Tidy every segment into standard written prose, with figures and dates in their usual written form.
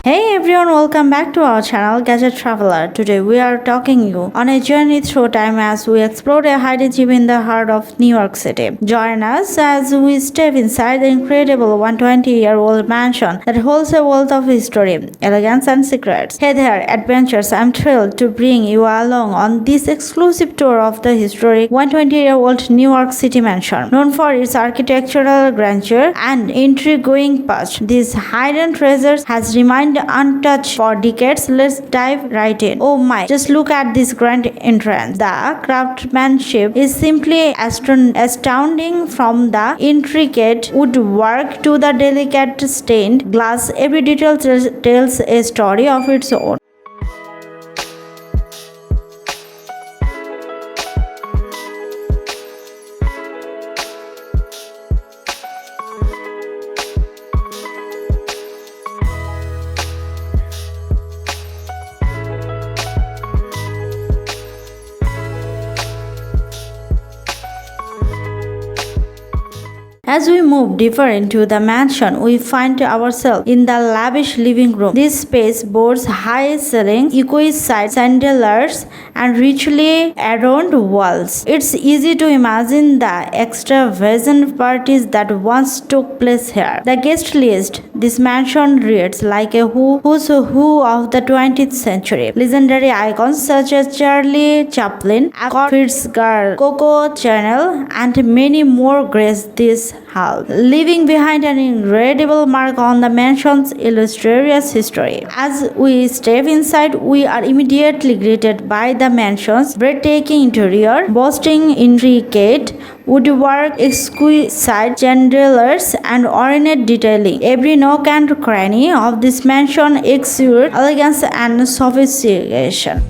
Hey everyone, welcome back to our channel Gadget Traveler. Today we are taking you on a journey through time as we explore a hidden gem in the heart of New York City. Join us as we step inside the incredible 120-year-old mansion that holds a wealth of history, elegance and secrets. Hey there, adventurers, I'm thrilled to bring you along on this exclusive tour of the historic 120-year-old New York City mansion. Known for its architectural grandeur and intriguing past, this hidden treasure has remained untouched for decades. Let's dive right in. Oh my, just look at this grand entrance. The craftsmanship is simply astounding, from the intricate woodwork to the delicate stained glass. Every detail tells a story of its own. As we move deeper into the mansion, we find ourselves in the lavish living room. This space boasts high ceilings, exquisite chandeliers, and richly adorned walls. It's easy to imagine the extravagant parties that once took place here. The guest list: this mansion reads like a who's who of the 20th century. Legendary icons such as Charlie Chaplin, Fitzgerald, Coco Chanel, and many more grace this hall, leaving behind an incredible mark on the mansion's illustrious history. As we step inside, we are immediately greeted by the mansion's breathtaking interior, boasting intricate woodwork, exquisite chandeliers, and ornate detailing. Every nook and cranny of this mansion exudes elegance and sophistication.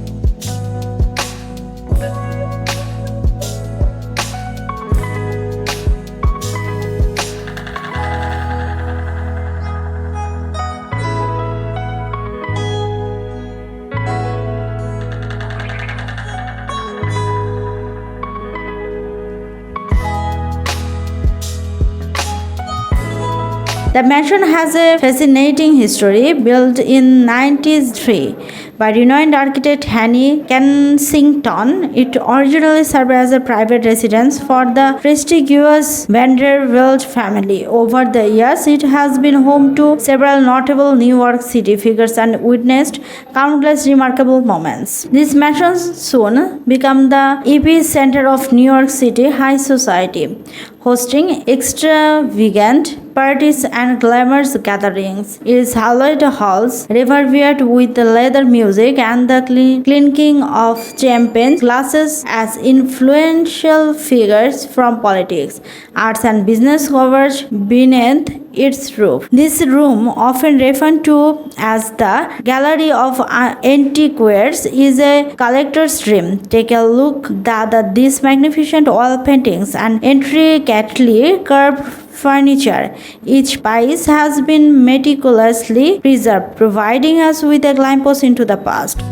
The mansion has a fascinating history. Built in 1903 by renowned architect Henry Kensington, it originally served as a private residence for the prestigious Vanderbilt family. Over the years, it has been home to several notable New York City figures and witnessed countless remarkable moments. This mansion soon became the epicenter of New York City high society, hosting extravagant parties and glamorous gatherings. Its hallowed halls, revered with leather music and the clinking of champagne glasses as influential figures from politics, arts and business converge beneath its roof. This room, often referred to as the Gallery of Antiquaries, is a collector's dream. Take a look at these magnificent oil paintings and intricately carved furniture. Each piece has been meticulously preserved, providing us with a glimpse into the past.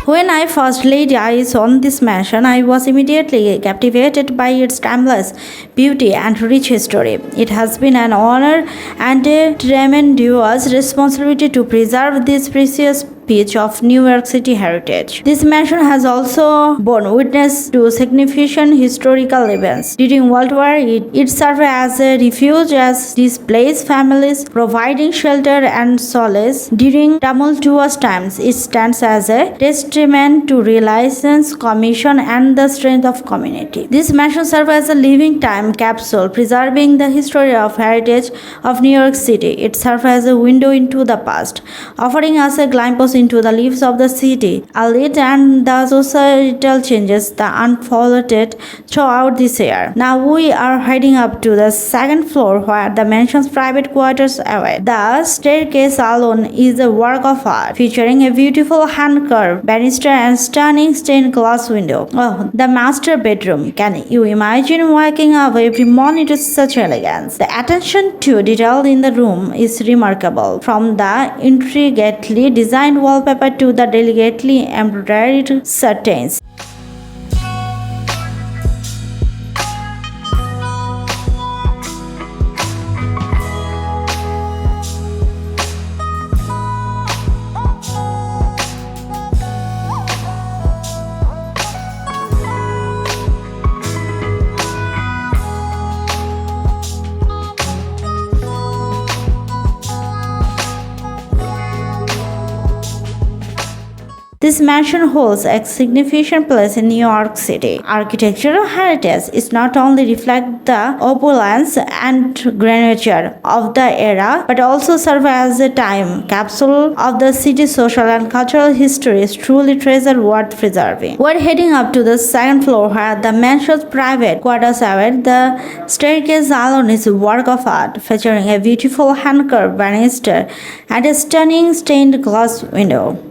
When I first laid eyes on this mansion, I was immediately captivated by its timeless beauty and rich history. It has been an honor and a tremendous responsibility to preserve this precious piece of New York City heritage. This mansion has also borne witness to significant historical events. During World War it served as a refuge as displaced families, providing shelter and solace during tumultuous times. It stands as a testament to resilience, commission, and the strength of community. This mansion serves as a living time capsule, preserving the history of heritage of New York City. It serves as a window into the past, offering us a glimpse into the lives of the city, elite and the societal changes that unfolded throughout this year. Now we are heading up to the second floor where the mansion's private quarters await. The staircase alone is a work of art, featuring a beautiful hand-carved banister and stunning stained glass window. Oh, the master bedroom. Can you imagine waking up every morning to such elegance? The attention to detail in the room is remarkable, from the intricately designed wallpaper to the delicately embroidered curtains. This mansion holds a significant place in New York City. Architectural heritage is not only reflect the opulence and grandeur of the era, but also serve as a time capsule of the city's social and cultural history is truly treasure worth preserving. We're heading up to the second floor where the mansion's private quarters await. The staircase alone is a work of art, featuring a beautiful hand-carved banister and a stunning stained glass window.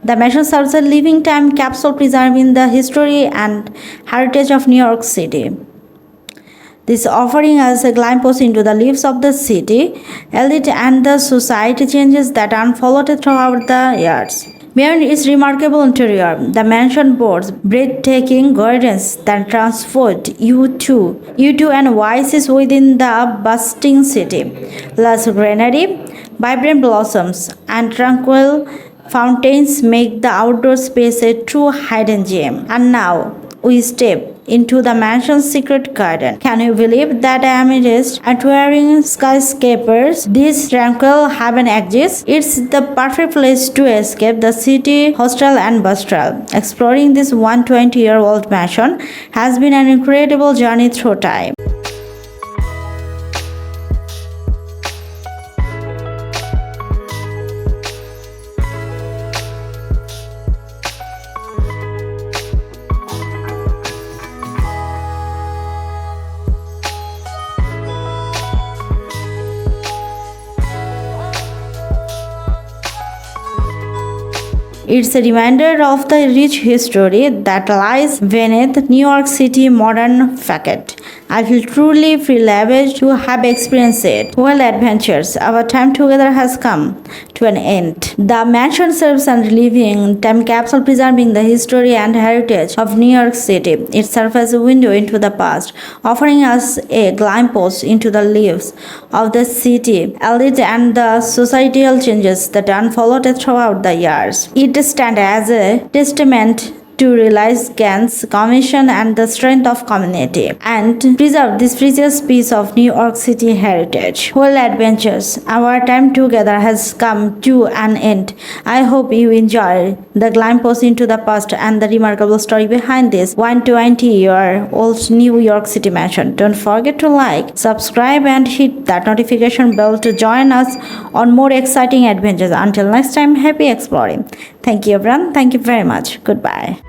The mansion serves a living time capsule preserving the history and heritage of New York City. This offering us a glimpse into the lives of the city, elite and the society changes that unfolded throughout the years. Beyond its remarkable interior, the mansion boasts breathtaking gardens that transport you to an oasis within the bustling city. Lush greenery, vibrant blossoms, and tranquil fountains make the outdoor space a true hidden gem. And now we step into the mansion's secret garden. Can you believe that amidst towering skyscrapers, this tranquil haven exists? It's the perfect place to escape the city hustle and bustle. Exploring this 120-year-old mansion has been an incredible journey through time. It's a reminder of the rich history that lies beneath New York City modern facade. I feel truly privileged to have experienced it. Well, adventures, our time together has come to an end. The mansion serves as a living time capsule preserving the history and heritage of New York City. It serves as a window into the past, offering us a glimpse into the lives of the city, elite and the societal changes that unfolded throughout the years. It stands as a testament to realize Gaines' commission and the strength of community and preserve this precious piece of New York City heritage. Well, adventures, our time together has come to an end. I hope you enjoy the glimpse into the past and the remarkable story behind this 120-year-old New York City mansion. Don't forget to like, subscribe and hit that notification bell to join us on more exciting adventures. Until next time, happy exploring. Thank you everyone. Thank you very much. Goodbye.